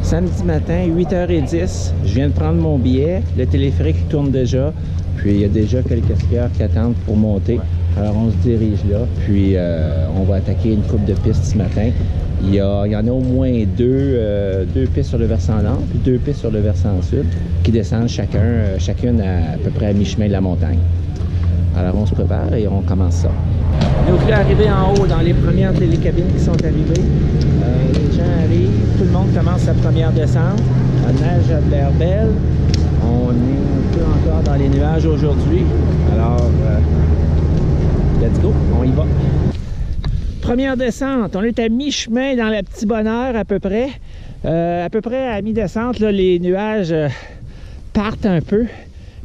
Samedi matin, 8h10, je viens de prendre mon billet. Le téléphérique tourne déjà. Puis il y a déjà quelques skieurs qui attendent pour monter. Alors on se dirige là. Puis on va attaquer une coupe de pistes ce matin. Il y en a au moins deux pistes sur le versant nord, puis 2 pistes sur le versant sud, qui descendent chacune à peu près à mi-chemin de la montagne. Alors on se prépare et on commence ça. On est au plus arrivé en haut dans les premières télécabines qui sont arrivées. Les gens arrivent, tout le monde commence sa première descente. La neige a de l'air belle. On est un peu encore dans les nuages aujourd'hui. Alors, let's go, on y va. Première descente, on est à mi-chemin dans le petit bonheur à peu près. À mi-descente, les nuages partent un peu.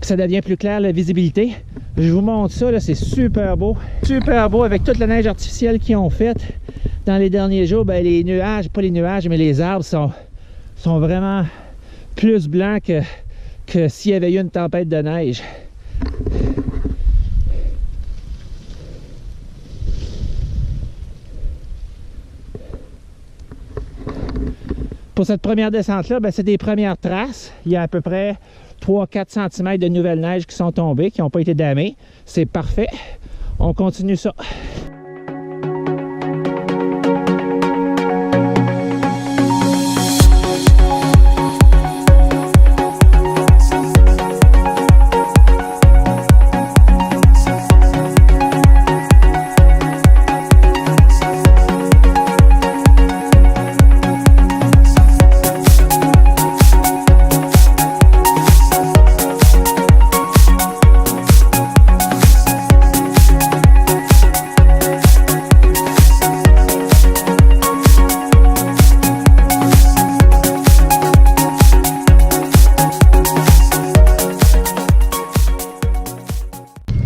Puis ça devient plus clair la visibilité. Je vous montre ça, c'est super beau. Super beau avec toute la neige artificielle qu'ils ont faite dans les derniers jours. Ben, les nuages, pas les nuages, mais les arbres sont vraiment plus blancs que s'il y avait eu une tempête de neige. Pour cette première descente-là, ben, c'est des premières traces. Il y a à peu près 3-4 cm de nouvelles neiges qui sont tombées, qui n'ont pas été damées. C'est parfait. On continue ça.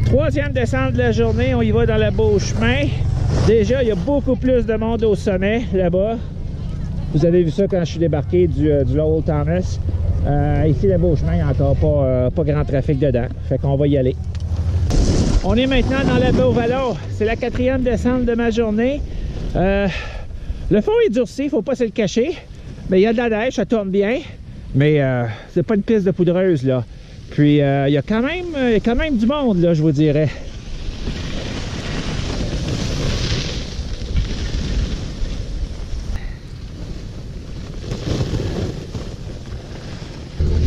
Troisième descente de la journée, on y va dans le beau chemin. Déjà, il y a beaucoup plus de monde au sommet, là-bas. Vous avez vu ça quand je suis débarqué du Lowell Thomas. Ici, le beau chemin, il n'y a encore pas grand trafic dedans. Fait qu'on va y aller. On est maintenant dans le beau vallon. C'est la 4e descente de ma journée. Le fond est durci, il ne faut pas se le cacher. Mais il y a de la neige, ça tourne bien. Mais c'est pas une piste de poudreuse, là. Puis il y a quand même du monde là, je vous dirais. «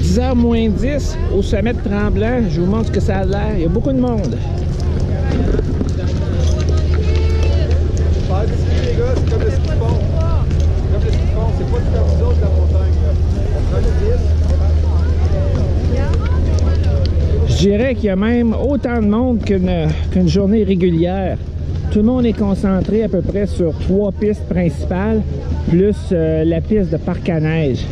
10h moins 10 au sommet de Tremblant. Je vous montre ce que ça a l'air. Il y a beaucoup de monde. Les gars, c'est comme le ski de fond. Comme le ski de fond, c'est pas super vous autres de la montagne. On prend le 10. Je dirais qu'il y a même autant de monde qu'une journée régulière. Tout le monde est concentré à peu près sur 3 pistes principales, plus la piste de parc à neige.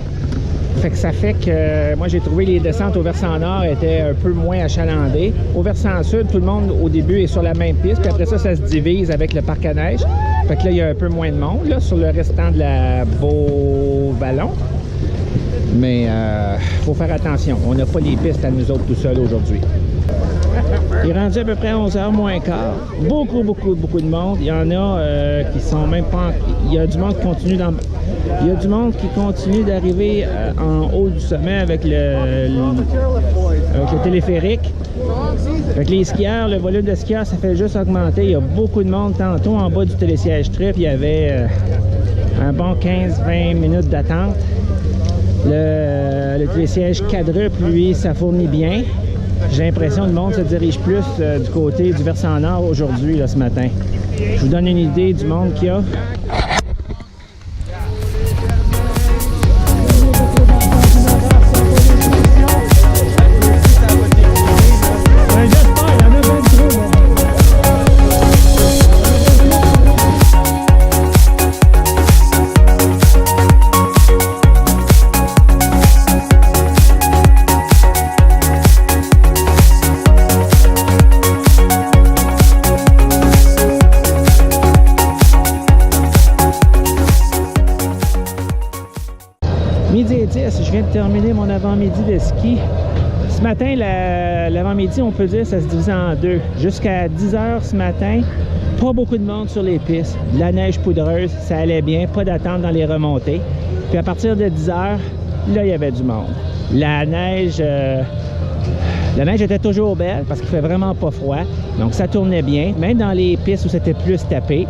Fait que ça fait que moi j'ai trouvé les descentes au versant nord étaient un peu moins achalandées. Au versant sud, tout le monde au début est sur la même piste, puis après ça, ça se divise avec le parc à neige. Fait que là, il y a un peu moins de monde là, sur le restant de la Beau-Vallon. Mais faut faire attention, on n'a pas les pistes à nous autres tout seuls aujourd'hui. Il est rendu à peu près 11h moins quart. Beaucoup de monde. Il y en a qui sont même pas... Il y a du monde qui continue Il y a du monde qui continue d'arriver en haut du sommet avec le téléphérique. Fait que les skieurs, le volume de skieurs, ça fait juste augmenter. Il y a beaucoup de monde tantôt en bas du télésiège trip. Il y avait un bon 15-20 minutes d'attente. Le télésiège quadruple, lui, ça fournit bien. J'ai l'impression que le monde se dirige plus du côté du versant nord aujourd'hui, là, ce matin. Je vous donne une idée du monde qu'il y a. Midi et 10, je viens de terminer mon avant-midi de ski. Ce matin, l'avant-midi, on peut dire, ça se divise en deux. Jusqu'à 10h ce matin, pas beaucoup de monde sur les pistes. De la neige poudreuse, ça allait bien, pas d'attente dans les remontées. Puis à partir de 10 heures, là, il y avait du monde. La neige était toujours belle parce qu'il fait vraiment pas froid. Donc ça tournait bien. Même dans les pistes où c'était plus tapé,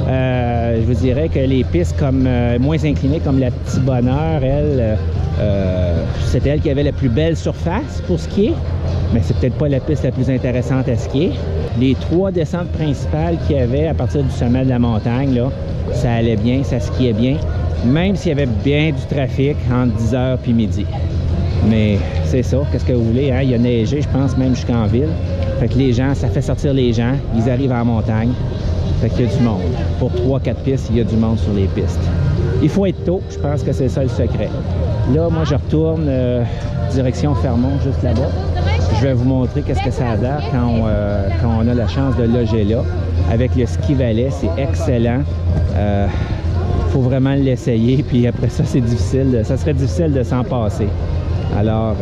je vous dirais que les pistes comme moins inclinées, comme la Petit Bonheur, elle, c'était elle qui avait la plus belle surface pour skier. Mais c'est peut-être pas la piste la plus intéressante à skier. Les 3 descentes principales qu'il y avait à partir du sommet de la montagne, là, ça allait bien, ça skiait bien. Même s'il y avait bien du trafic entre 10h puis midi. Mais c'est ça, qu'est-ce que vous voulez, hein? Il y a neigé, je pense, même jusqu'en ville. Fait que les gens, ça fait sortir les gens, ils arrivent en montagne. Fait qu'il y a du monde. Pour 3-4 pistes, il y a du monde sur les pistes. Il faut être tôt, je pense que c'est ça le secret. Là, moi, je retourne direction Fermont, juste là-bas. Je vais vous montrer qu'est-ce que ça a l'air quand on a la chance de loger là. Avec le ski valet, c'est excellent. Faut vraiment l'essayer, puis après ça, c'est difficile. Ça serait difficile de s'en passer. Alors,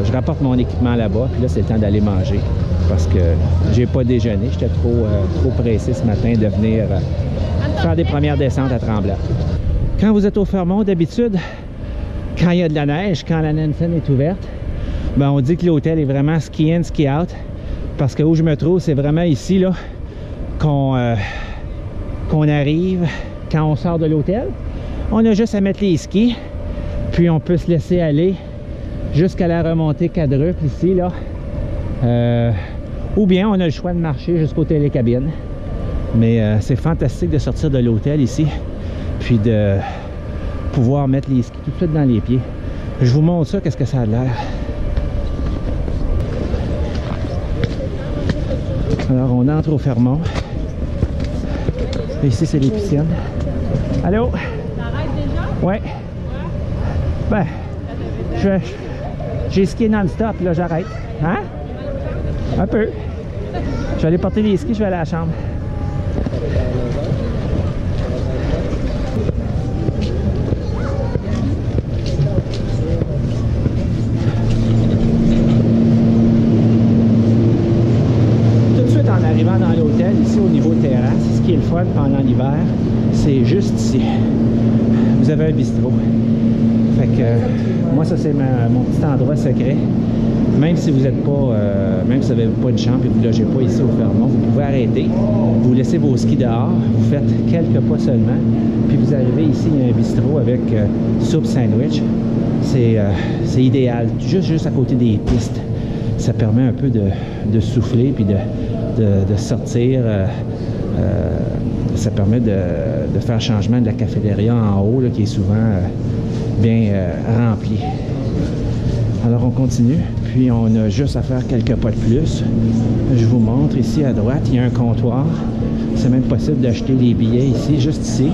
je rapporte mon équipement là-bas, puis là, c'est le temps d'aller manger parce que j'ai pas déjeuné. J'étais trop pressé ce matin de venir faire des premières descentes à Tremblant. Quand vous êtes au Fermont, d'habitude, quand il y a de la neige, quand la Nansen est ouverte, ben, on dit que l'hôtel est vraiment ski in, ski out, parce que où je me trouve, c'est vraiment ici là qu'on arrive. Quand on sort de l'hôtel, on a juste à mettre les skis, puis on peut se laisser aller jusqu'à la remontée quadruple ici là, ou bien on a le choix de marcher jusqu'au télécabine. Mais c'est fantastique de sortir de l'hôtel ici, puis de pouvoir mettre les skis tout de suite dans les pieds. Je vous montre ça, qu'est-ce que ça a l'air. Alors on entre au Fermont. Ici c'est les piscines. Allô? T'arrêtes déjà? Ouais. Ben, j'ai skié non-stop, là j'arrête. Hein? Un peu. Je vais aller porter les skis, je vais aller à la chambre. En arrivant dans l'hôtel, ici au niveau terrasse, ce qui est le fun pendant l'hiver, c'est juste ici. Vous avez un bistrot. Fait que moi, ça c'est mon petit endroit secret. Même si vous n'êtes pas, même si vous n'avez pas de chambre et vous ne logez pas ici au Fermont, vous pouvez arrêter, vous laissez vos skis dehors, vous faites quelques pas seulement, puis vous arrivez ici, il y a un bistrot avec soupe sandwich. C'est idéal, juste à côté des pistes. Ça permet un peu de souffler puis de sortir. Ça permet de faire changement de la cafétéria en haut là, qui est souvent bien remplie. Alors on continue, puis on a juste à faire quelques pas de plus. Je vous montre ici à droite, il y a un comptoir. C'est même possible d'acheter les billets ici, juste ici.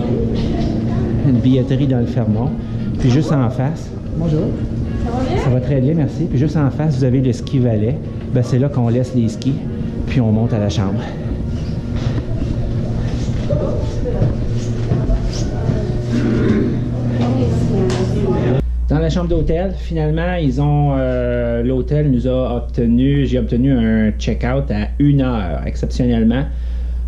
Une billetterie dans le Fermont. Puis juste en face, bonjour. Ça va très bien, merci. Puis juste en face, vous avez le ski valet. Ben, c'est là qu'on laisse les skis, puis on monte à la chambre. Dans la chambre d'hôtel, finalement, ils ont l'hôtel nous a obtenu, j'ai obtenu un check-out à 1 heure, exceptionnellement.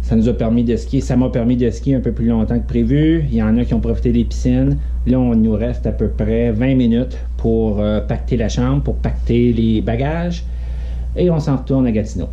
Ça nous a permis de skier, ça m'a permis de skier un peu plus longtemps que prévu. Il y en a qui ont profité des piscines. Là, on nous reste à peu près 20 minutes pour pacter la chambre, pour pacter les bagages. Et on s'en retourne à Gatineau.